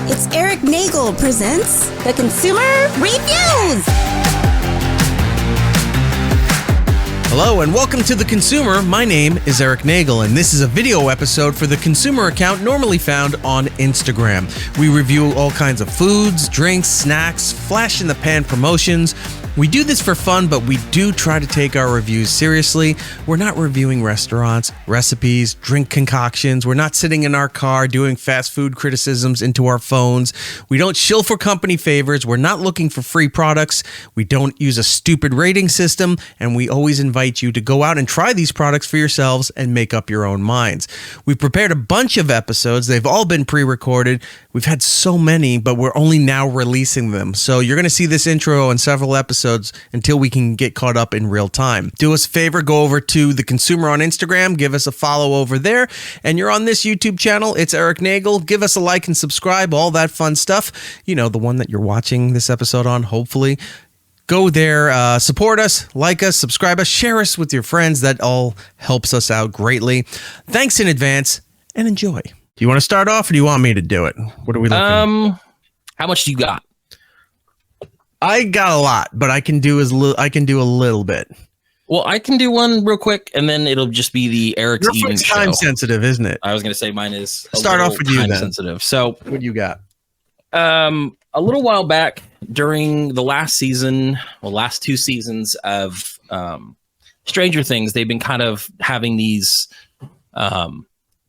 It's Eric Nagel presents The Consumer Reviews. Hello and welcome to The Consumer. My name is Eric Nagel and this is a video episode for the Consumer account normally found on Instagram. We review all kinds of foods, drinks, snacks, flash in the pan promotions. We do this for fun, but we do try to take our reviews seriously. We're not reviewing restaurants, recipes, drink concoctions. We're not sitting in our car doing fast food criticisms into our phones. We don't shill for company favors. We're not looking for free products. We don't use a stupid rating system, and we always invite you to go out and try these products for yourselves and make up your own minds. We've prepared a bunch of episodes. They've all been pre-recorded. We've had so many, but we're only now releasing them. So you're going to see this intro and several episodes until we can get caught up in real time. Do us a favor, go over to The Consumer on Instagram, give us a follow over there, and you're on this YouTube channel, it's Eric Nagel. Give us a like and subscribe, all that fun stuff. You know, the one that you're watching this episode on, hopefully. Go there, support us, like us, subscribe us, share us with your friends. That all helps us out greatly. Thanks in advance, and enjoy. Do you want to start off, or do you want me to do it? What are we looking at? How much do you got? I got a lot, but I can do a little bit. Well, I can do one real quick, and then it'll just be the Eric's Your Even phone's show. time sensitive, isn't it? I was going to say mine is Start off with you time then. sensitive. So, What do you got? a little while back during the last two seasons of Stranger Things, they've been kind of having these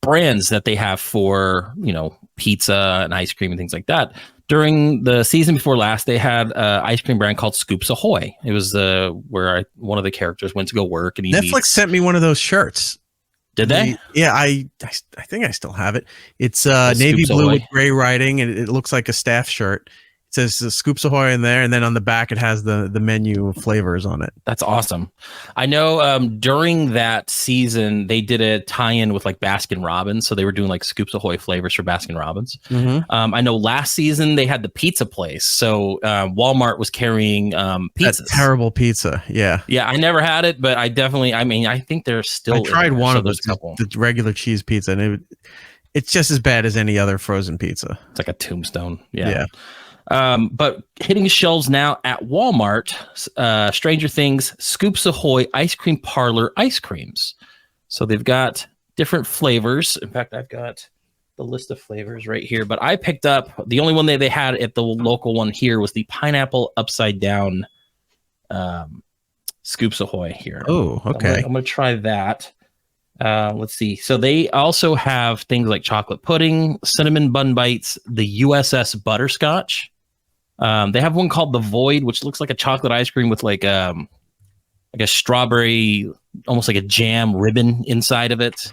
brands that they have for, pizza and ice cream and things like that. During the season before last, they had an ice cream brand called Scoops Ahoy. It was where one of the characters went to go work, and Netflix sent me one of those shirts. Did they? Yeah, I think I still have it. It's navy Scoops blue Ahoy. with gray writing, and it looks like a staff shirt. It says Scoops Ahoy in there, and then on the back it has the menu flavors on it. That's awesome. I know during that season they did a tie-in with like Baskin Robbins, so they were doing like Scoops Ahoy flavors for Baskin Robbins. Mm-hmm. I know last season they had the pizza place, so Walmart was carrying pizzas. That terrible pizza. Yeah. Yeah, I never had it, but I think they're still. I tried one of those. the regular cheese pizza, and it's just as bad as any other frozen pizza. It's like a tombstone. Yeah. But hitting shelves now at Walmart, Stranger Things Scoops Ahoy Ice Cream Parlor ice creams. So they've got different flavors. In fact, I've got the list of flavors right here. But I picked up the only one that they had at the local one here was the pineapple upside down Scoops Ahoy here. Oh, okay. I'm gonna try that. Let's see. So they also have things like chocolate pudding, cinnamon bun bites, the USS butterscotch. They have one called the Void, which looks like a chocolate ice cream with like a strawberry, almost like a jam ribbon inside of it.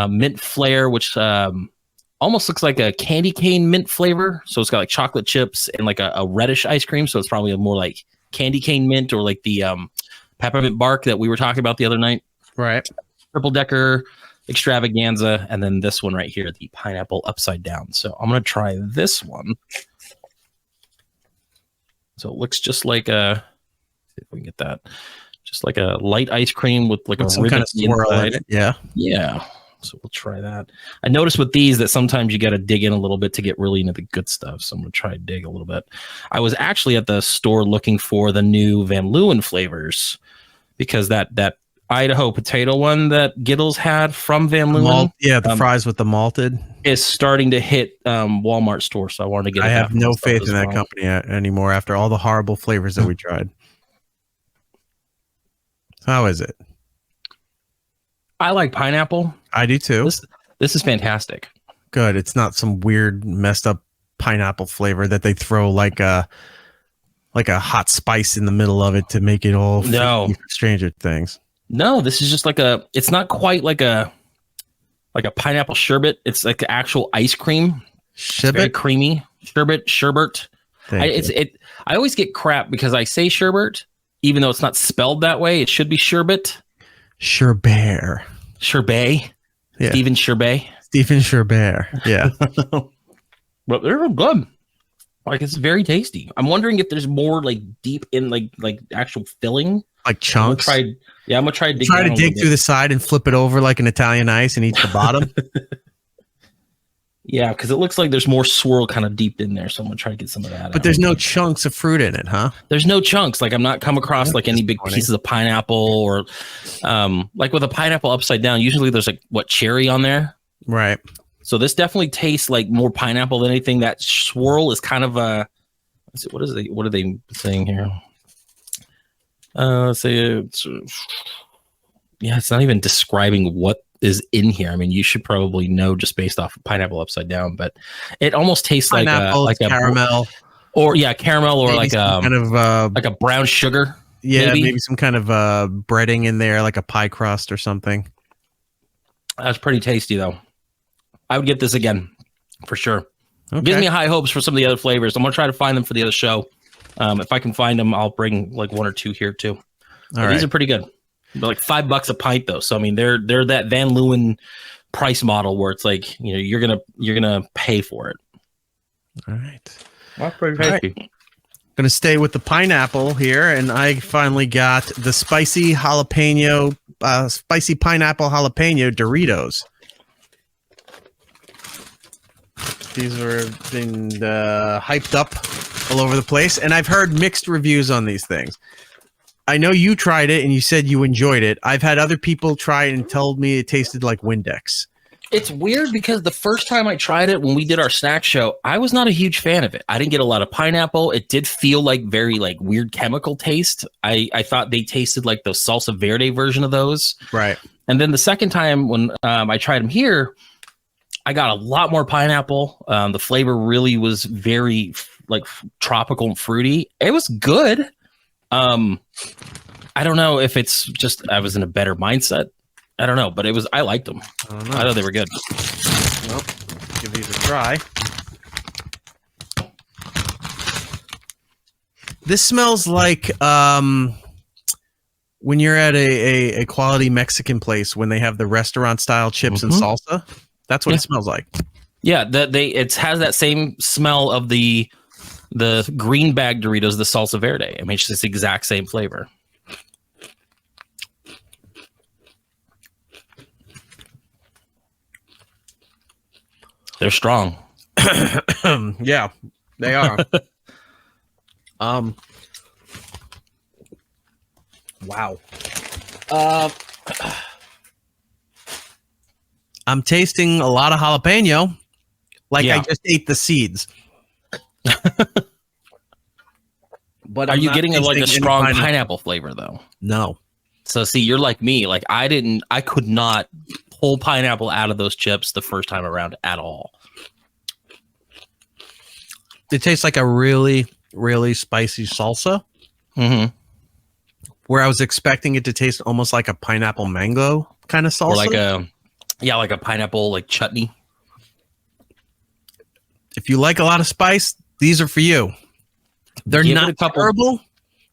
Mint Flare, which almost looks like a candy cane mint flavor. So it's got like chocolate chips and like a reddish ice cream. So it's probably more like candy cane mint or like the peppermint bark that we were talking about the other night. Right. Triple decker extravaganza, and then this one right here, the pineapple upside down. So I'm gonna try this one. So it looks just like see if we can get that, just like a light ice cream with like Some a ribbon kind of swirl in inside. it. Yeah. Yeah. So we'll try that. I noticed with these that sometimes you got to dig in a little bit to get really into the good stuff. So I'm going to try to dig a little bit. I was actually at the store looking for the new Van Leeuwen flavors because that Idaho potato one that Giddles had from Van Leeuwen. The fries with the malted is starting to hit Walmart stores. So I wanted to get I have no stuff faith as in that well. company anymore after all the horrible flavors that we tried. How is it? I like pineapple. I do too. This is fantastic. Good. It's not some weird messed up pineapple flavor that they throw like a hot spice in the middle of it to make it all No. Stranger Things. No, this is just it's not quite like a pineapple sherbet. It's like the actual ice cream. It's very Sherbet? creamy. Sherbet. I always get crap because I say sherbet, even though it's not spelled that way. It should be sherbet. Sherbet. Sherbet. Yeah. Stephen Sherbet. Stephen Sherbet. Yeah. But they're good. Like, it's very tasty. I'm wondering if there's more like deep in like actual filling. Like chunks. I'm gonna try to dig, Try to dig through the side and flip it over like an Italian ice and eat the bottom. Yeah, because it looks like there's more swirl kind of deep in there. So I'm gonna try to get some of that. But there's no chunks of fruit in it, huh? There's no chunks. Like I'm not come across like any big pieces of pineapple or like with a pineapple upside down. Usually there's like cherry on there. Right. So this definitely tastes like more pineapple than anything. That swirl is kind of let's see, what are they saying here? Let's say it's not even describing what is in here. I mean, you should probably know just based off of pineapple upside down, but it almost tastes pineapple, like a caramel, caramel, or maybe like a kind of like a brown sugar. Yeah, maybe some kind of breading in there, like a pie crust or something. That's pretty tasty, though. I would get this again for sure. Okay. Gives me high hopes for some of the other flavors. I'm gonna try to find them for the other show. If I can find them, I'll bring like one or two here too. These are pretty good. They're like $5 a pint though. So I mean, they're that Van Leeuwen price model where it's like, you know, you're gonna pay for it. All right. Well, pretty tasty. Right. Gonna stay with the pineapple here, and I finally got the spicy pineapple jalapeno Doritos. These are been hyped up all over the place, and I've heard mixed reviews on these things. I know you tried it and you said you enjoyed it. I've had other people try it and told me it tasted like Windex. It's weird because the first time I tried it when we did our snack show, I was not a huge fan of it. I didn't get a lot of pineapple. It did feel like very like weird chemical taste. I thought they tasted like the salsa verde version of those. Right. And then the second time when I tried them here, I got a lot more pineapple. The flavor really was very like tropical and fruity. It was good. I don't know if it's just I was in a better mindset. I don't know, but I liked them. I thought they were good. Well, give these a try. This smells like when you're at a quality Mexican place when they have the restaurant style chips and salsa. That's what it smells like. Yeah, it has that same smell of the green bag Doritos, the salsa verde. I mean, it's just the exact same flavor. They're strong. Yeah, they are. Wow. I'm tasting a lot of jalapeno. Like I just ate the seeds. But are you getting like a strong pineapple flavor though? No. So see, you're like me. Like I could not pull pineapple out of those chips the first time around at all. It tastes like a really, really spicy salsa. Mm-hmm. Where I was expecting it to taste almost like a pineapple mango kind of salsa. Or like a pineapple like chutney. If you like a lot of spice, these are for you. They're not terrible,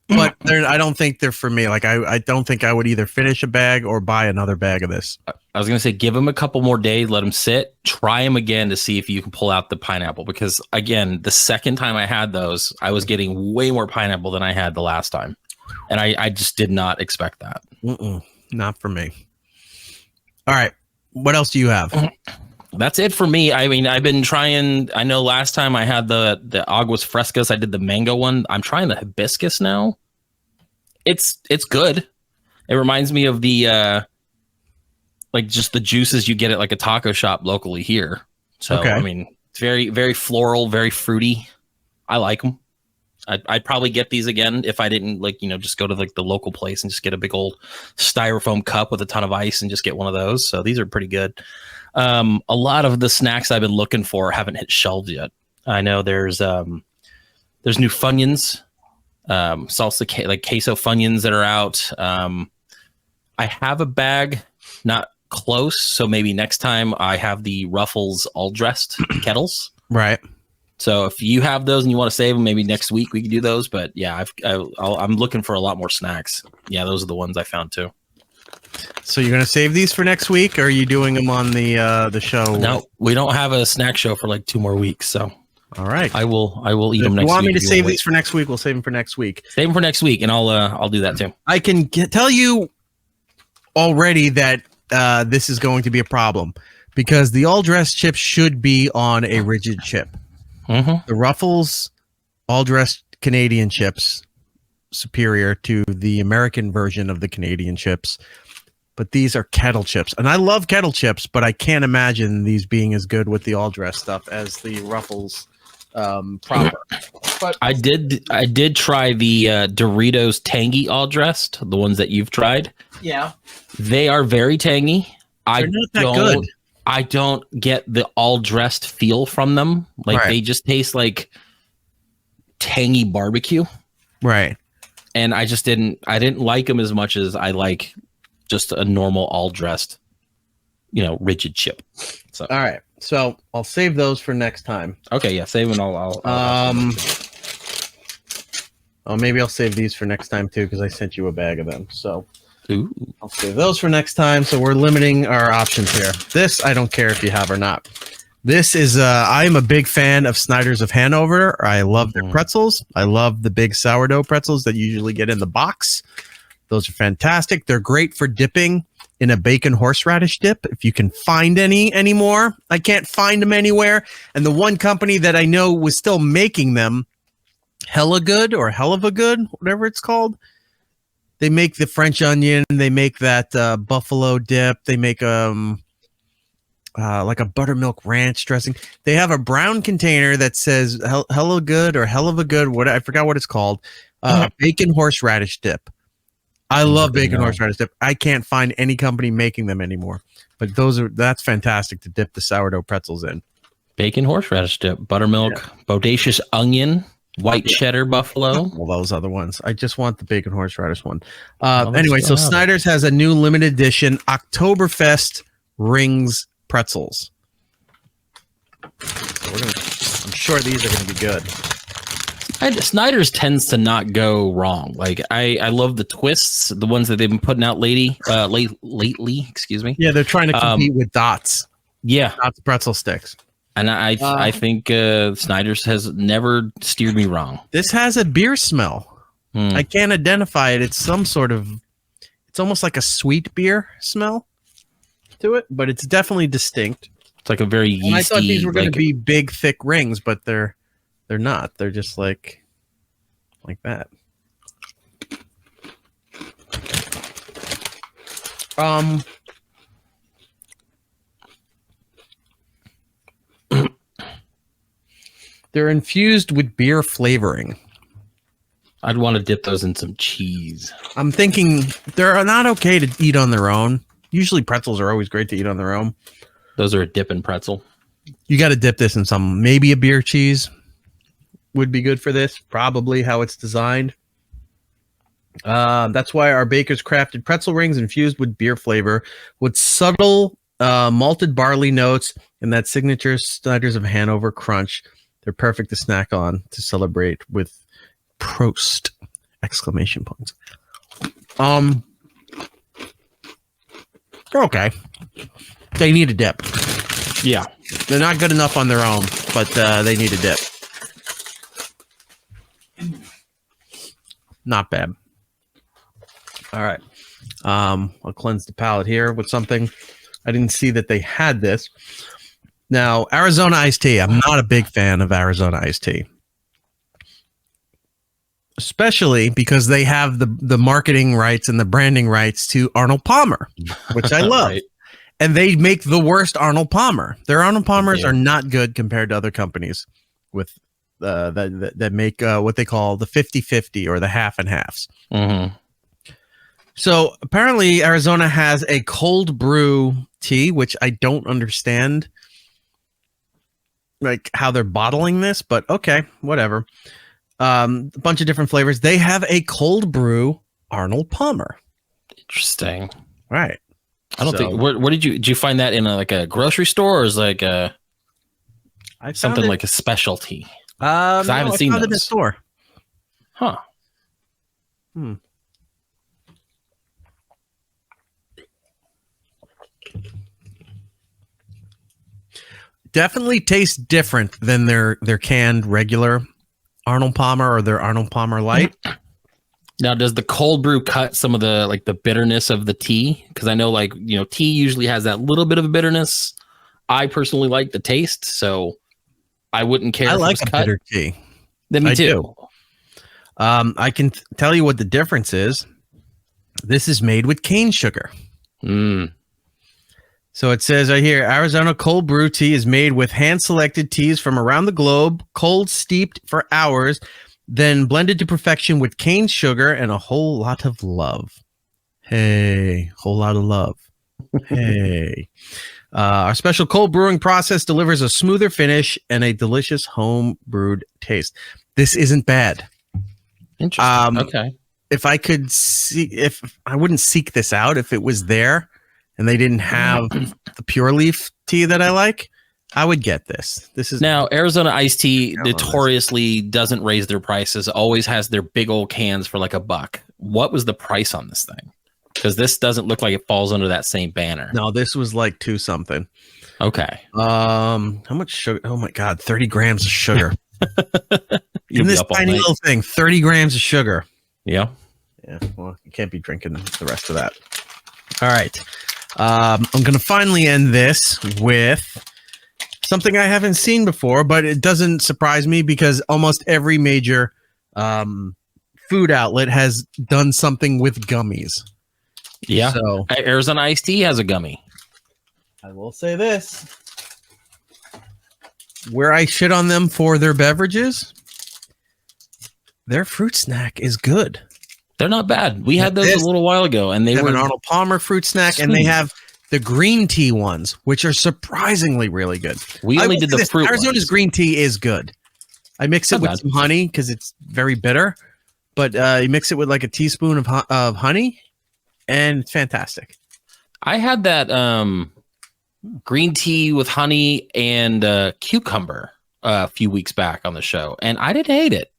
but I don't think they're for me. Like I don't think I would either finish a bag or buy another bag of this. I was going to say, give them a couple more days, let them sit, try them again to see if you can pull out the pineapple. Because again, the second time I had those, I was getting way more pineapple than I had the last time. And I just did not expect that. Not for me. All right. What else do you have? That's it for me. I mean, I've been trying. I know last time I had the Aguas Frescas. I did the mango one. I'm trying the hibiscus now. It's good. It reminds me of the like just the juices you get at like a taco shop locally here. So I mean, it's very, very floral, very fruity. I like them. I'd probably get these again if I didn't just go to like the local place and just get a big old styrofoam cup with a ton of ice and just get one of those. So these are pretty good. A lot of the snacks I've been looking for haven't hit shelves yet. I know there's new Funyuns, salsa like queso Funyuns that are out. I have a bag, not close, so maybe next time I have the Ruffles all dressed kettles. Right. So if you have those and you want to save them, maybe next week we can do those. But yeah, I'm looking for a lot more snacks. Yeah, those are the ones I found too. So you're gonna save these for next week, or are you doing them on the show? No, we don't have a snack show for like 2 more weeks. So all right, I will eat them next week. If you want me to save these for next week, we'll save them for next week. Save them for next week, and I'll do that too. I can tell you already that this is going to be a problem because the all dressed chips should be on a rigid chip. Mm-hmm. The Ruffles all dressed Canadian chips superior to the American version of the Canadian chips, but these are kettle chips, and I love kettle chips, but I can't imagine these being as good with the all dressed stuff as the Ruffles proper. But I did try the Doritos Tangy all dressed, the ones that you've tried. yeah, They are very tangy. they're not that good. I don't get the all dressed feel from them. Like Right. they just taste like tangy barbecue, Right. and I didn't like them as much as I like just a normal all dressed, rigid chip. So All right. So I'll save those for next time. okay, yeah, save them all. Maybe I'll save these for next time too, because I sent you a bag of them. So Ooh. I'll save those for next time. So we're limiting our options here. This I don't care if you have or not. This is I'm a big fan of Snyder's of Hanover. I love their pretzels. I love the big sourdough pretzels that you usually get in the box. Those are fantastic. They're great for dipping in a bacon horseradish dip, if you can find any anymore. I can't find them anywhere. And the one company that I know was still making them, Hella Good or Hell of a Good, whatever it's called. They make the French onion. They make that buffalo dip. They make like a buttermilk ranch dressing. They have a brown container that says Hella Good or Hell of a Good. What I forgot what it's called. Bacon horseradish dip. I love bacon horseradish dip. I can't find any company making them anymore, but that's fantastic to dip the sourdough pretzels in. Bacon horseradish dip, buttermilk, bodacious onion, white cheddar buffalo. All those other ones. I just want the bacon horseradish one. let's Anyway, go so have it. Snyder's has a new limited edition Oktoberfest rings pretzels. So I'm sure these are going to be good. Snyder's tends to not go wrong. Like I love the twists, the ones that they've been putting out lately. Excuse me. Yeah, they're trying to compete with Dots. Yeah, Dots pretzel sticks. and I think Snyder's has never steered me wrong. This has a beer smell. I can't identify it. It's some sort of, it's almost like a sweet beer smell to it, but it's definitely distinct. It's like a very yeasty. And I thought these were going like- to be big, thick rings, but they're not. They're just like that. They're infused with beer flavoring. I'd want to dip those in some cheese. I'm thinking they're not okay to eat on their own. Usually pretzels are always great to eat on their own. Those are a dip and pretzel. You got to dip this in some, maybe a beer cheese would be good for this. Probably how it's designed. That's why our baker's crafted pretzel rings infused with beer flavor with subtle malted barley notes and that signature Snyder's of Hanover crunch. They're perfect to snack on to celebrate with Prost! Exclamation points. They're okay. They need a dip. Yeah. They're not good enough on their own, but they need a dip. Not bad. All right. I'll cleanse the palate here with something. I didn't see that they had this. Now, Arizona iced tea. I'm not a big fan of Arizona iced tea. Especially because they have the marketing rights and the branding rights to Arnold Palmer, which I love. Right. And they make the worst Arnold Palmer. Their Arnold Palmers are not good compared to other companies with that make what they call the 50-50 or the half and halves. Mm-hmm. So apparently Arizona has a cold brew tea, which I don't understand like how they're bottling this, but okay, whatever. A bunch of different flavors. They have a cold brew Arnold Palmer. Interesting. Right. I don't think. Where did you find that in a grocery store, or is like something like a specialty? I haven't seen found it in the those. store. Huh. Definitely tastes different than their canned regular Arnold Palmer or their Arnold Palmer Light. Now, does the cold brew cut some of the bitterness of the tea? Because I know tea usually has that little bit of bitterness. I personally like the taste, so I wouldn't care. I if it like was a cut. bitter tea. Then me I too. do. I can tell you what the difference is. This is made with cane sugar. Mm. So it says right here, Arizona cold brew tea is made with hand-selected teas from around the globe, cold steeped for hours, then blended to perfection with cane sugar and a whole lot of love. Hey, whole lot of love. Hey. Our special cold brewing process delivers a smoother finish and a delicious home brewed taste. This isn't bad. Interesting. Okay. If I could see, if I wouldn't seek this out if it was there and they didn't have the pure leaf tea that I like, I would get this. This is Now, Arizona iced tea notoriously doesn't raise their prices, always has their big old cans for like $1. What was the price on this thing? Because this doesn't look like it falls under that same banner. No, this was like 2 something. Okay. How much sugar? Oh my God, 30 grams of sugar. In this tiny little thing, 30 grams of sugar. Yeah. Yeah. Well, you can't be drinking the rest of that. All right. I'm going to finally end this with something I haven't seen before, but it doesn't surprise me because almost every major food outlet has done something with gummies. Yeah. So Arizona iced tea has a gummy. I will say this. Where I shit on them for their beverages, their fruit snack is good. They're not bad. We had those a little while ago, and they have were an Arnold Palmer fruit snack, and they have the green tea ones, which are surprisingly really good. We only did the fruit. Arizona's ones. Green tea is good. I mix it with some honey because it's very bitter, but you mix it with like a teaspoon of honey, and it's fantastic. I had that green tea with honey and cucumber a few weeks back on the show, and I didn't hate it.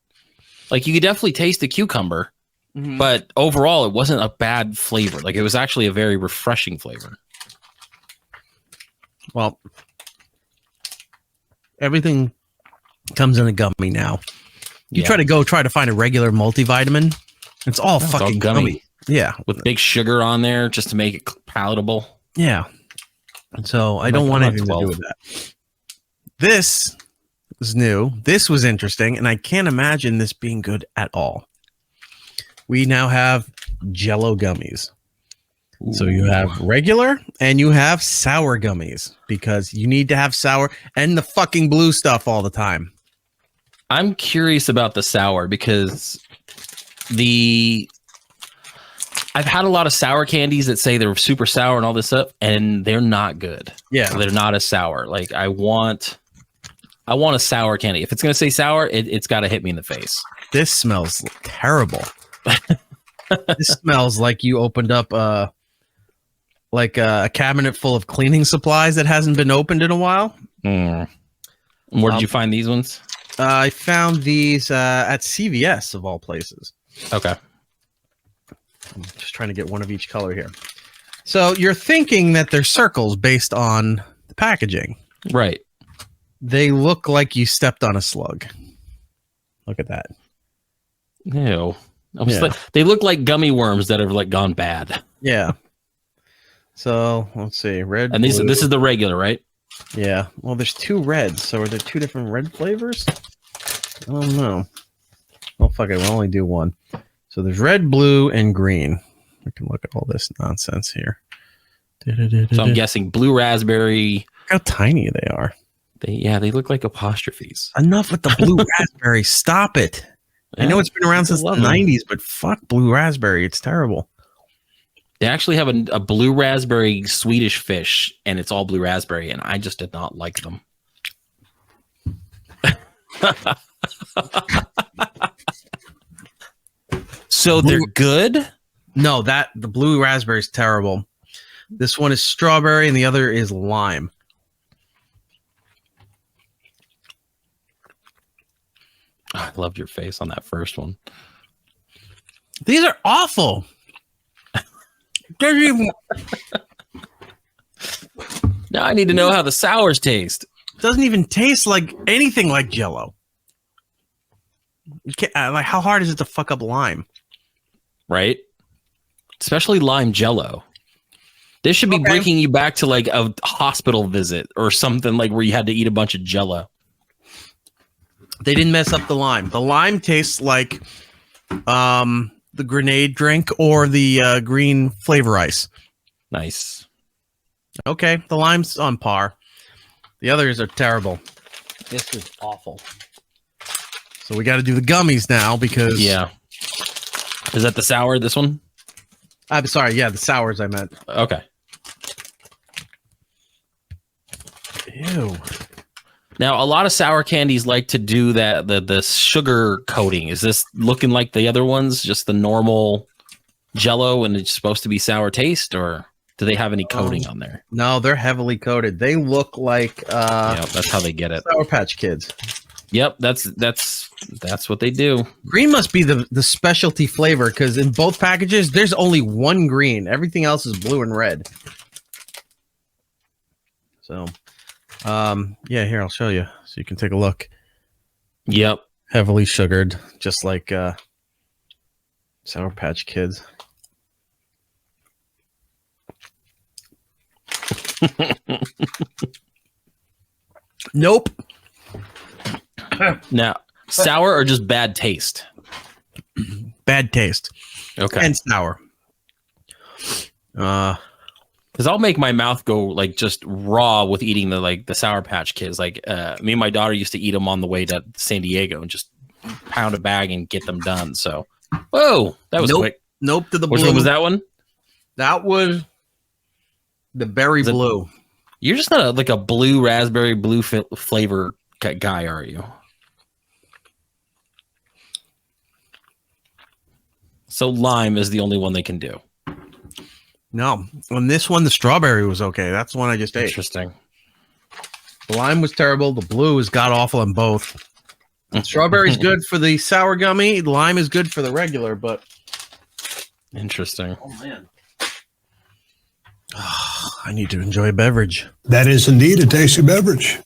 Like, you could definitely taste the cucumber, but overall it wasn't a bad flavor. Like, it was actually a very refreshing flavor. Well, everything comes in a gummy now. You try to find a regular multivitamin, it's all fucking gummy. Yeah, with big sugar on there just to make it palatable. Yeah. So I don't want anything to do with that. This is new. This was interesting, and I can't imagine this being good at all. We now have Jell-O gummies. Ooh. So you have regular and you have sour gummies because you need to have sour and the fucking blue stuff all the time. I'm curious about the sour because I've had a lot of sour candies that say they're super sour and all this stuff, and they're not good. Yeah, they're not as sour. Like, I want a sour candy. If it's gonna say sour, it's got to hit me in the face. This smells terrible. This smells like you opened up a cabinet full of cleaning supplies that hasn't been opened in a while. Where did you find these ones? I found these at CVS of all places. Okay. I'm just trying to get one of each color here. So you're thinking that they're circles based on the packaging. Right. They look like you stepped on a slug. Look at that. Ew. They look like gummy worms that have like gone bad. Yeah. So let's see. Red. And this is the regular, right? Yeah. Well, there's 2 reds. So are there 2 different red flavors? I don't know. Well, fuck it. We'll only do one. So there's red, blue, and green. We can look at all this nonsense here. So I'm guessing blue raspberry. Look how tiny they are. They look like apostrophes. Enough with the blue raspberry. Stop it. Yeah, I know it's been around since the 90s, but fuck blue raspberry. It's terrible. They actually have a blue raspberry Swedish fish, and it's all blue raspberry, and I just did not like them. So they're good? No, the blue raspberry is terrible. This one is strawberry, and the other is lime. I loved your face on that first one. These are awful. Now I need to know how the sours taste. It doesn't even taste like anything like Jell-O. You can't, like, how hard is it to fuck up lime? Right? Especially lime Jell-O. This should be bringing you back to like a hospital visit or something, like where you had to eat a bunch of Jell-O. They didn't mess up the lime. The lime tastes like the grenade drink or the green flavor ice. Nice. Okay, the lime's on par. The others are terrible. This is awful. So we got to do the gummies now because... Yeah. Is that the sour, this one? I'm sorry, yeah, the sours I meant. Okay. Ew. Now, a lot of sour candies like to do that, the sugar coating. Is this looking like the other ones, just the normal Jell-O and it's supposed to be sour taste, or do they have any coating on there? No, they're heavily coated. They look like yeah, that's how they get it. Sour Patch Kids. Yep, that's what they do. Green must be the specialty flavor because in both packages, there's only one green. Everything else is blue and red. So, yeah, here, I'll show you so you can take a look. Yep. Heavily sugared, just like Sour Patch Kids. Nope. Now, sour or just bad taste? Bad taste. Okay. And sour. Because I'll make my mouth go like just raw with eating the Sour Patch Kids. Like me and my daughter used to eat them on the way to San Diego and just pound a bag and get them done. So, whoa, that was quick. Nope to the Which blue. one was that one? That was the berry blue. You're just not like a blue raspberry blue flavor guy, are you? So lime is the only one they can do. No, on this one, the strawberry was okay. That's the one I just ate. Interesting. The lime was terrible. The blue is god awful on both. Strawberry's good for the sour gummy. Lime is good for the regular, but interesting. Oh man, I need to enjoy a beverage. That is indeed a tasty beverage.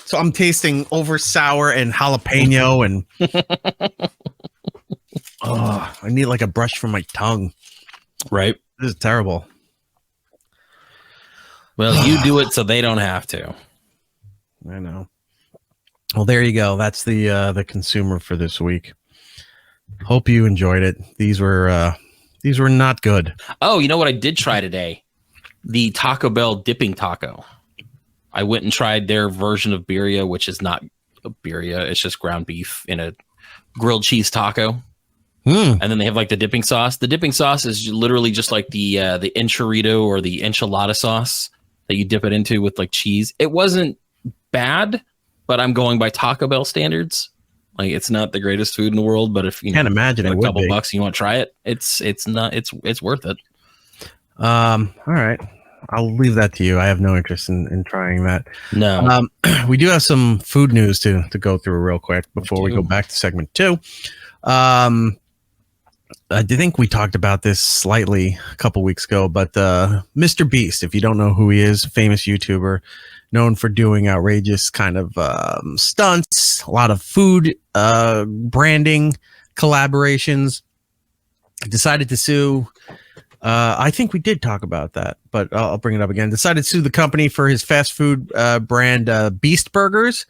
So I'm tasting over sour and jalapeno and I need like a brush for my tongue. Right. This is terrible. Well, you do it so they don't have to. I know. Well, there you go. That's the consumer for this week. Hope you enjoyed it. These were not good. Oh, you know what I did try today? The Taco Bell dipping taco. I went and tried their version of birria, which is not a birria. It's just ground beef in a grilled cheese taco. And then they have like the dipping sauce. The dipping sauce is literally just like the enchilada or the enchilada sauce that you dip it into with like cheese. It wasn't bad, but I'm going by Taco Bell standards. Like it's not the greatest food in the world, but if you can't imagine a couple bucks, you want to try it. It's worth it. All right. I'll leave that to you. I have no interest in trying that. No. We do have some food news to go through real quick before we go back to segment 2. I think we talked about this slightly a couple weeks ago, but Mr. Beast, if you don't know who he is, famous YouTuber known for doing outrageous kind of stunts, a lot of food branding collaborations, decided to sue. I think we did talk about that, but I'll bring it up again. Decided to sue the company for his fast food brand Beast Burgers.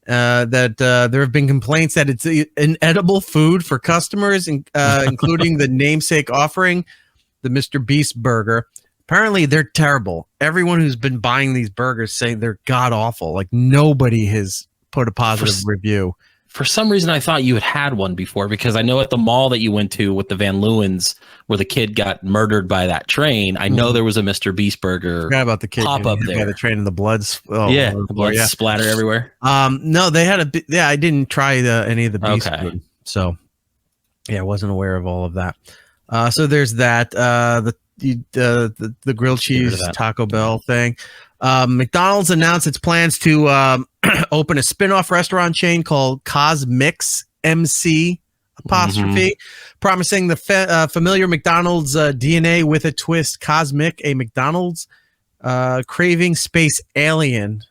That there have been complaints that it's an edible food for customers, including the namesake offering, the Mr. Beast burger. Apparently, they're terrible. Everyone who's been buying these burgers say they're god awful. Like nobody has put a positive review. For some reason, I thought you had one before because I know at the mall that you went to with the Van Leeuwens, where the kid got murdered by that train. I know there was a Mr. Beast burger. Forgot about the kid pop up there. By the train and the bloods. Blood splatter everywhere. No, they had I didn't try any of the Beast food, so yeah, I wasn't aware of all of that. So there's that. The grilled cheese Taco Bell thing. McDonald's announced its plans to open a spin-off restaurant chain called Cosmix MC apostrophe, promising the familiar McDonald's DNA with a twist. Cosmic, a McDonald's craving space alien.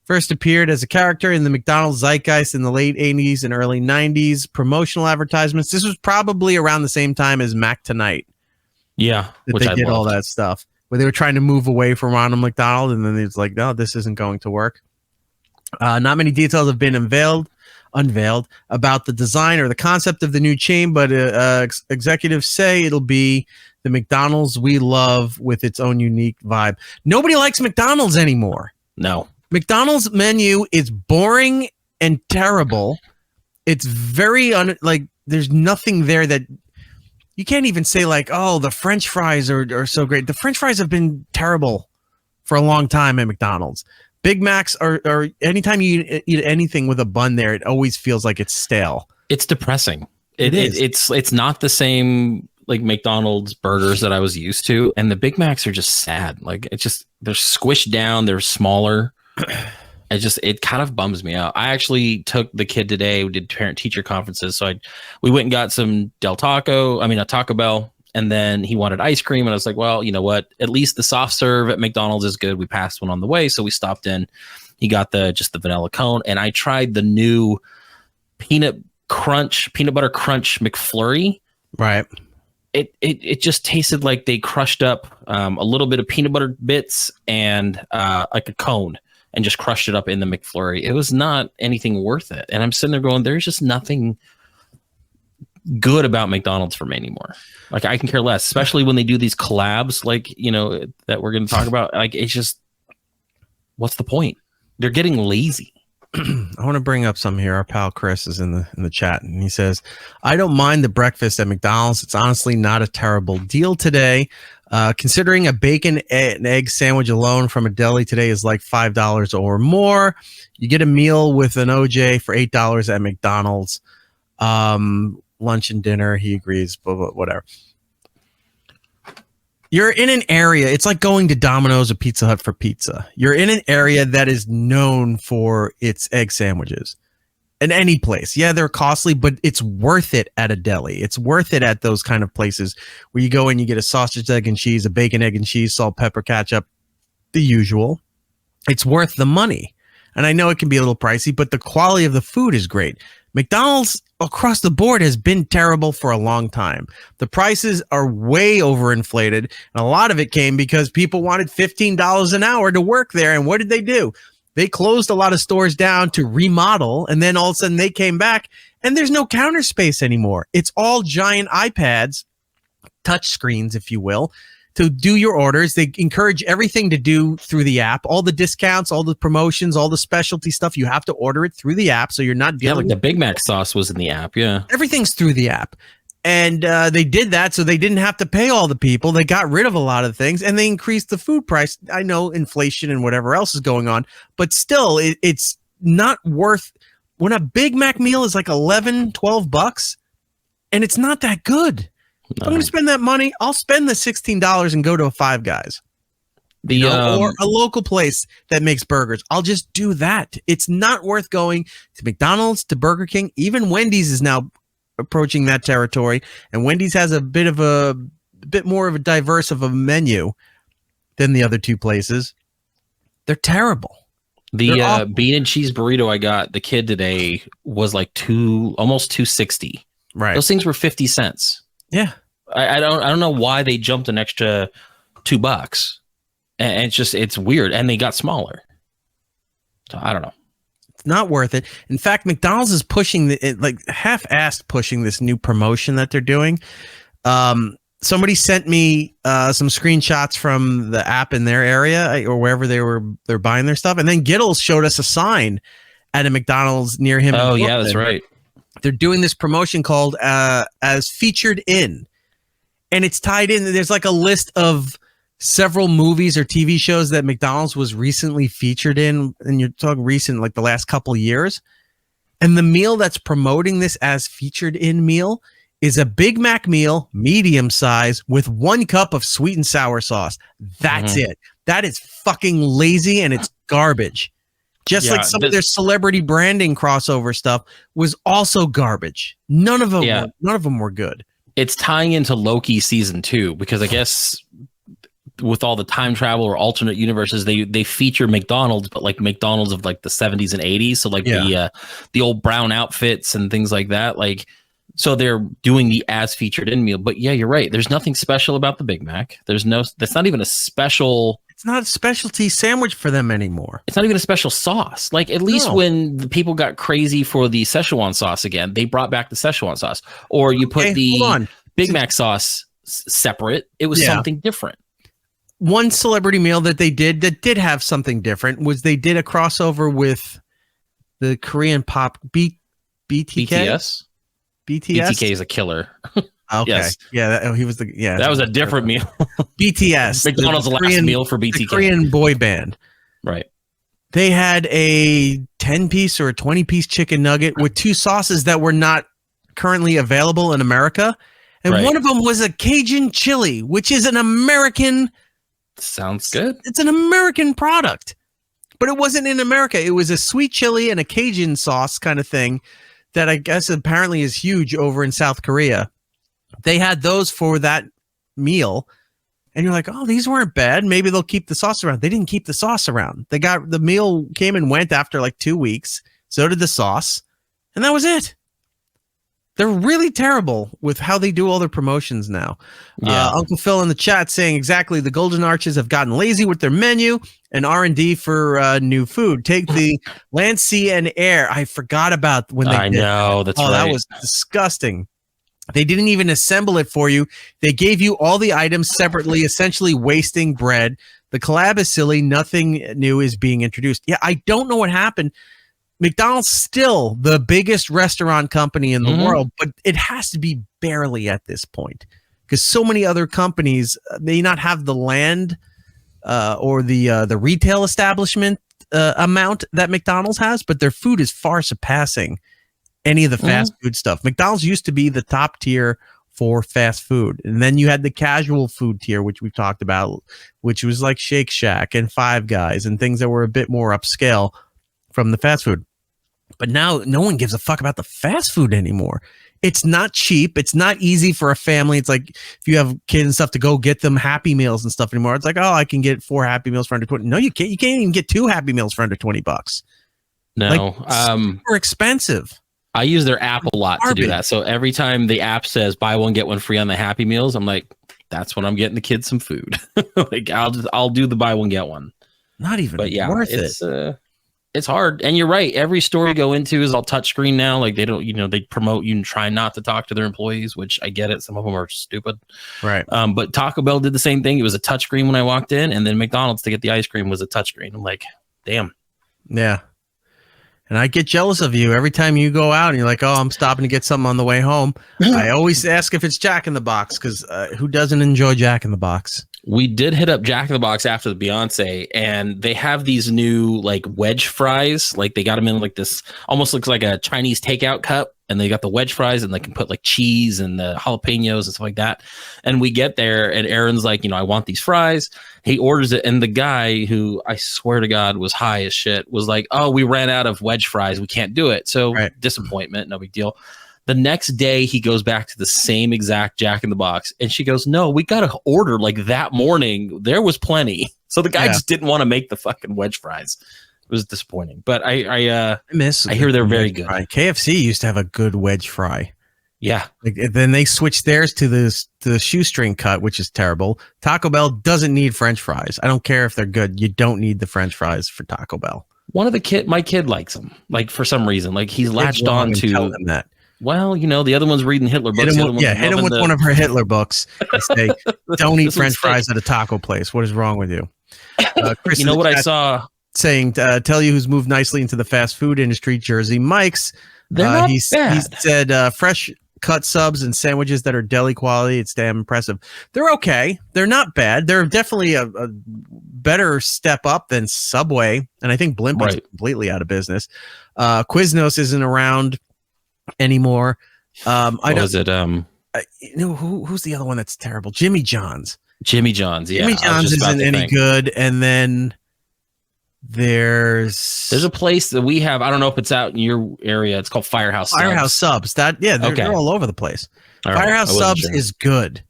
First appeared as a character in the McDonald's zeitgeist in the late 80s and early 90s promotional advertisements. This was probably around the same time as Mac Tonight. Yeah, that they did all that stuff where they were trying to move away from Ronald McDonald, and then it's like, no, this isn't going to work. Not many details have been unveiled about the design or the concept of the new chain, but executives say it'll be the McDonald's we love with its own unique vibe. Nobody likes McDonald's anymore. No. McDonald's menu is boring and terrible. It's very there's nothing there that you can't even say like, oh, the French fries are so great. The French fries have been terrible for a long time at McDonald's. Big Macs are anytime you eat anything with a bun there, it always feels like it's stale. It's depressing. It is. It's not the same like McDonald's burgers that I was used to, and the Big Macs are just sad. Like they're squished down, they're smaller. It kind of bums me out. I actually took the kid today. We did parent teacher conferences, so we went and got some a Taco Bell. And then he wanted ice cream. And I was like, well, you know what? At least the soft serve at McDonald's is good. We passed one on the way. So we stopped in. He got just the vanilla cone. And I tried the new peanut butter crunch McFlurry. Right. It just tasted like they crushed up a little bit of peanut butter bits and like a cone and just crushed it up in the McFlurry. It was not anything worth it. And I'm sitting there going, there's just nothing good about McDonald's for me anymore. Like I can care less, especially when they do these collabs, like, you know, that we're going to talk about. Like, it's just, what's the point? They're getting lazy. I want to bring up some here. Our pal Chris is in the chat, and he says, I don't mind the breakfast at McDonald's. It's honestly not a terrible deal today. Considering a bacon and egg sandwich alone from a deli today is like $5 or more. You get a meal with an OJ for $8 at McDonald's. Lunch and dinner, he agrees, but whatever. You're in an area, it's like going to Domino's or Pizza Hut for pizza. You're in an area that is known for its egg sandwiches. In any place. Yeah, they're costly, but it's worth it at a deli. It's worth it at those kind of places where you go and you get a sausage, egg, and cheese, a bacon, egg, and cheese, salt, pepper, ketchup, the usual. It's worth the money. And I know it can be a little pricey, but the quality of the food is great. McDonald's across the board has been terrible for a long time. The prices are way overinflated, and a lot of it came because people wanted $15 an hour to work there. And what did they do? They closed a lot of stores down to remodel, and then all of a sudden they came back, and there's no counter space anymore. It's all giant iPads, touch screens, if you will, to do your orders. They encourage everything to do through the app. All the discounts, all the promotions, all the specialty stuff, you have to order it through the app, so you're not dealing. Yeah, like the Big Mac sauce was in the app, yeah. Everything's through the app. And they did that so they didn't have to pay all the people. They got rid of a lot of things, and they increased the food price. I know inflation and whatever else is going on, but still, it's not worth. When a Big Mac meal is like $11-12, and it's not that good. If I'm going to spend that money, I'll spend the $16 and go to a Five Guys. Or a local place that makes burgers. I'll just do that. It's not worth going to McDonald's, to Burger King. Even Wendy's is now approaching that territory, and Wendy's has a bit more of a diverse of a menu than the other two places. They're terrible. The bean and cheese burrito I got the kid today was like almost $2.60. Right. Those things were 50 cents. Yeah. I don't know why they jumped an extra $2. And it's weird. And they got smaller. So I don't know. It's not worth it. In fact, McDonald's is pushing half-assed pushing this new promotion that they're doing. Somebody sent me some screenshots from the app in their area or wherever they're buying their stuff. And then Gittles showed us a sign at a McDonald's near him. Oh, yeah, that's right. They're doing this promotion called as featured in, and it's tied in. There's like a list of several movies or TV shows that McDonald's was recently featured in, and you're talking recent, like the last couple of years. And the meal that's promoting this as featured in meal is a Big Mac meal, medium size, with 1 cup of sweet and sour sauce. That's it. That is fucking lazy, and it's garbage. Just like some of their celebrity branding crossover stuff was also garbage. None of them were good. It's tying into Loki season 2 because I guess with all the time travel or alternate universes, they feature McDonald's, but like McDonald's of like the 70s and 80s. So like the old brown outfits and things like that. Like, so they're doing the as featured in meal. But yeah, you're right. There's nothing special about the Big Mac. That's not even a special. It's not a specialty sandwich for them anymore. It's not even a special sauce. Like, at least when the people got crazy for the Szechuan sauce again, they brought back the Szechuan sauce. Or you put the Big Mac sauce separate. It was something different. One celebrity meal that they did that did have something different was they did a crossover with the Korean pop BTK. BTS? BTK is a killer. Okay. Yes. Yeah, he was that was a different meal. BTS. McDonald's last meal for BTK. The Korean boy band. Right. They had a 10-piece or a 20-piece chicken nugget with 2 sauces that were not currently available in America. And one of them was a Cajun chili, which is an American. Sounds good. It's an American product, but it wasn't in America. It was a sweet chili and a Cajun sauce kind of thing that I guess apparently is huge over in South Korea. They had those for that meal. And you're like, oh, these weren't bad. Maybe they'll keep the sauce around. They didn't keep the sauce around. The meal came and went after like 2 weeks. So did the sauce. And that was it. They're really terrible with how they do all their promotions now. Yeah. Uncle Phil in the chat saying exactly, the Golden Arches have gotten lazy with their menu and R&D for new food. Take the land, sea, and air. I forgot about when they did. Know. That's right. That was disgusting. They didn't even assemble it for you. They gave you all the items separately, essentially wasting bread. The collab is silly. Nothing new is being introduced. Yeah, I don't know what happened. McDonald's still the biggest restaurant company in the world, but it has to be barely at this point because so many other companies may not have the land or the retail establishment amount that McDonald's has, but their food is far surpassing any of the fast food stuff. McDonald's used to be the top tier for fast food. And then you had the casual food tier, which we've talked about, which was like Shake Shack and Five Guys and things that were a bit more upscale from the fast food. But now no one gives a fuck about the fast food anymore. It's not cheap. It's not easy for a family. It's like if you have kids and stuff to go get them Happy Meals and stuff anymore. It's like, oh, I can get 4 Happy Meals for under 20. No, you can't. You can't even get 2 Happy Meals for under $20. No, like, super expensive. I use their app a lot to do that. So every time the app says buy one get one free on the Happy Meals, I'm like, that's when I'm getting the kids some food. Like I'll do the buy one get one. Not even worth it. It's hard. And you're right. Every store you go into is all touchscreen now. Like they don't, they promote you and try not to talk to their employees, which I get it. Some of them are stupid. Right. But Taco Bell did the same thing. It was a touchscreen when I walked in, and then McDonald's to get the ice cream was a touchscreen. I'm like, damn. Yeah. And I get jealous of you every time you go out and you're like, oh, I'm stopping to get something on the way home. I always ask if it's Jack in the Box because who doesn't enjoy Jack in the Box? We did hit up Jack in the Box after the Beyonce, and they have these new like wedge fries. Like they got them in like this, almost looks like a Chinese takeout cup. And they got the wedge fries, and they can put like cheese and the jalapenos and stuff like that. And we get there, and Aaron's like, I want these fries. He orders it, and the guy, who I swear to God was high as shit, was like, oh, we ran out of wedge fries. We can't do it. So disappointment, no big deal. The next day, he goes back to the same exact Jack in the Box, and she goes, no, we got to order like that morning. There was plenty. So the guy just didn't want to make the fucking wedge fries. It was disappointing, but I hear they're very good. Fry. KFC used to have a good wedge fry. Yeah. Then they switched theirs to the shoestring cut, which is terrible. Taco Bell doesn't need French fries. I don't care if they're good. You don't need the French fries for Taco Bell. One of my kid likes them. Like for some reason, like he's latched on to. Tell them that. Well, the other one's reading Hitler books. Hit him with one of her Hitler books. And say, don't eat French fries at a taco place. What is wrong with you? Chris, you know what I saw? Saying, tell you who's moved nicely into the fast food industry, Jersey Mike's. They're not bad. He said fresh cut subs and sandwiches that are deli quality. It's damn impressive. They're okay. They're not bad. They're definitely a better step up than Subway. And I think Blimp is completely out of business. Quiznos isn't around anymore. Who's the other one that's terrible? Jimmy John's. Jimmy John's, yeah. Jimmy John's isn't any good. And then there's a place that we have. I don't know if it's out in your area. It's called Firehouse Subs. They're all over the place. All Firehouse Subs is good.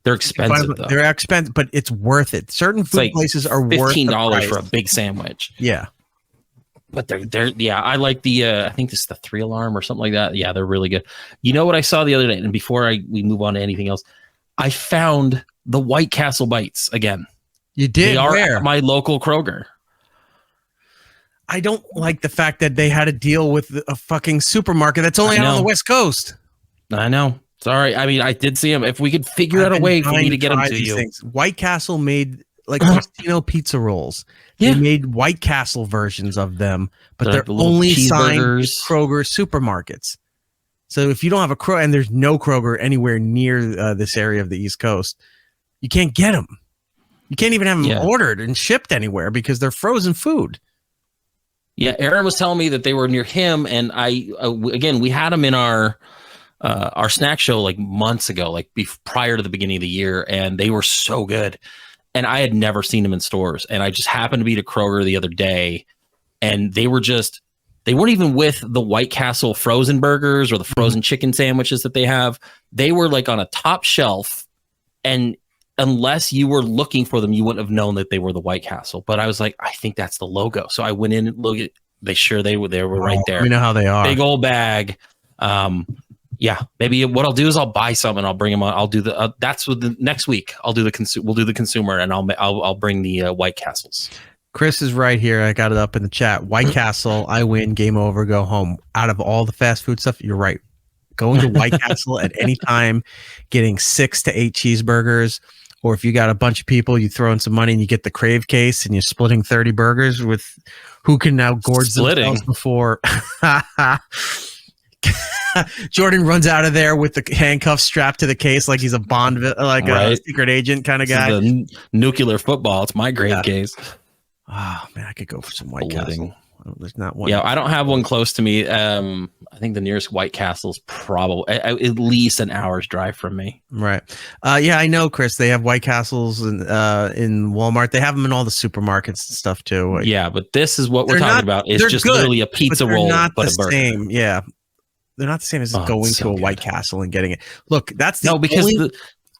They're expensive though. They're expensive, but it's worth it. Certain food like places are worth $15 for a big sandwich. Yeah. But they're I like the I think this is the 3 Alarm or something like that. Yeah, they're really good. You know what I saw the other day, and before we move on to anything else, I found the White Castle bites again. You did? They are Where? at my local Kroger. I don't like the fact that they had to deal with a fucking supermarket that's only out on the West Coast. I know. Sorry. I mean, I did see them. If we could figure out a way for me to get them to you. Things. White Castle made like Tostino pizza rolls. Yeah. They made White Castle versions of them, but they're only signed with Kroger supermarkets. So if you don't have a Kroger, and there's no Kroger anywhere near this area of the East Coast, you can't get them. You can't even have them ordered and shipped anywhere because they're frozen food. Yeah, Aaron was telling me that they were near him, and again, we had them in our snack show like months ago, like prior to the beginning of the year, and they were so good. And I had never seen them in stores, and I just happened to be to Kroger the other day, and they weren't even with the White Castle frozen burgers or the frozen chicken sandwiches that they have. They were like on a top shelf, and unless you were looking for them, you wouldn't have known that they were the White Castle. But I was like, I think that's the logo. So I went in and looked at. They were right there. We know how they are. Big old bag. Yeah, maybe what I'll do is I'll buy some and I'll bring them on. I'll do the that's what the next week I'll do we'll do the consumer, and I'll bring the White Castles. Chris is right here. I got it up in the chat. White Castle, I win, game over, go home. Out of all the fast food stuff, you're right. Going to White Castle at any time, getting 6 to 8 cheeseburgers, or if you got a bunch of people, you throw in some money and you get the Crave case and you're splitting 30 burgers with who can now gorge themselves before. Jordan runs out of there with the handcuffs strapped to the case like he's a Bond, like a secret agent kind of guy. The nuclear football. It's my grave case. Oh man, I could go for some White Castle. There's not one. Yeah, I don't have one close to me. I think the nearest White Castle is probably at least an hour's drive from me. Right. Yeah, I know, Chris. They have White Castles in Walmart. They have them in all the supermarkets and stuff too. Yeah, but this is what we're talking about. It's just literally a pizza roll, but a burger. Same. Yeah. They're not the same as going to a White Castle and getting it. Look, that's the because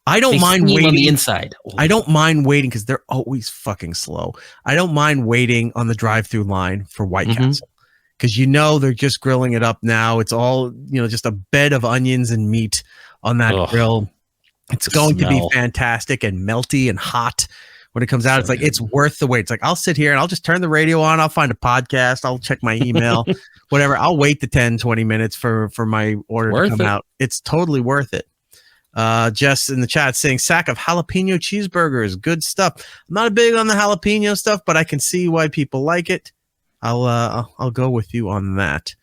I don't mind waiting on the inside. I don't mind waiting because they're always fucking slow. I don't mind waiting on the drive-through line for White Castle because they're just grilling it up now. It's all just a bed of onions and meat on that grill. It's going to be fantastic and melty and hot when it comes out. It's like it's worth the wait. It's like I'll sit here and I'll just turn the radio on. I'll find a podcast. I'll check my email. Whatever. I'll wait the 10-20 minutes for my order to come out. It's totally worth it. Jess in the chat saying sack of jalapeno cheeseburgers. Good stuff. I'm not big on the jalapeno stuff, but I can see why people like it. I'll go with you on that.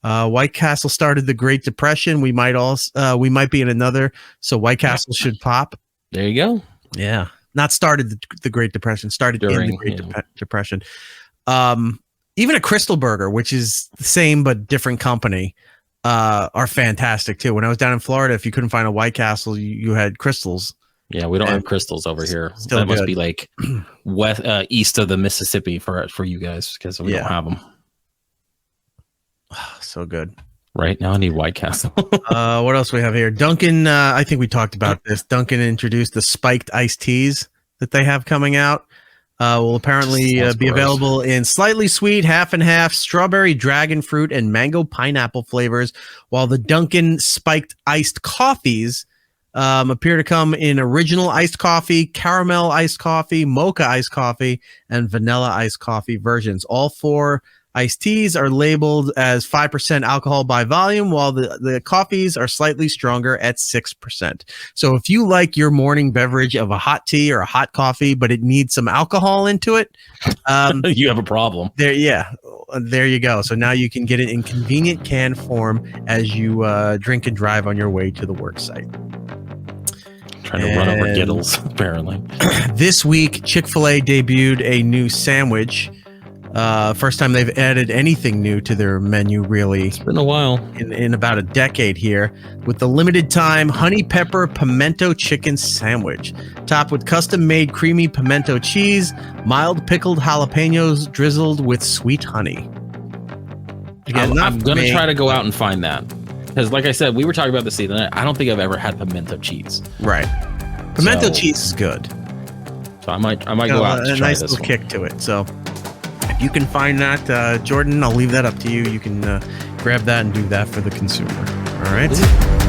White Castle started the Great Depression. We might be in another. So White Castle should pop. There you go. Yeah. Not started the Great Depression. Started in the Great Depression. Even a Crystal Burger, which is the same but different company, are fantastic too. When I was down in Florida, if you couldn't find a White Castle, you had Crystals. Yeah, we don't have Crystals over here. That must be like east of the Mississippi for you guys because we don't have them. So good. Right now, I need White Castle. What else we have here? Dunkin'. I think we talked about this. Dunkin' introduced the spiked iced teas that they have coming out. Will apparently be available in slightly sweet, half and half, strawberry, dragon fruit, and mango pineapple flavors, while the Dunkin' spiked iced coffees appear to come in original iced coffee, caramel iced coffee, mocha iced coffee, and vanilla iced coffee versions. All 4 iced teas are labeled as 5% alcohol by volume, while the coffees are slightly stronger at 6%. So if you like your morning beverage of a hot tea or a hot coffee, but it needs some alcohol into it, you have a problem. There you go. So now you can get it in convenient can form as you drink and drive on your way to the work site. Trying to run over Giddles, apparently. This week, Chick-fil-A debuted a new sandwich. First time they've added anything new to their menu, really. It's been a while. In about a decade here, with the limited time honey pepper pimento chicken sandwich, topped with custom made creamy pimento cheese, mild pickled jalapenos drizzled with sweet honey. Again, I'm going to try to go out and find that. Because like I said, we were talking about this the other night. I don't think I've ever had pimento cheese. Right. Pimento So- cheese is good. So I might go out to a try nice this little one. kick to it. So if you can find that, Jordan, I'll leave that up to you. You can grab that and do that for the consumer. All right.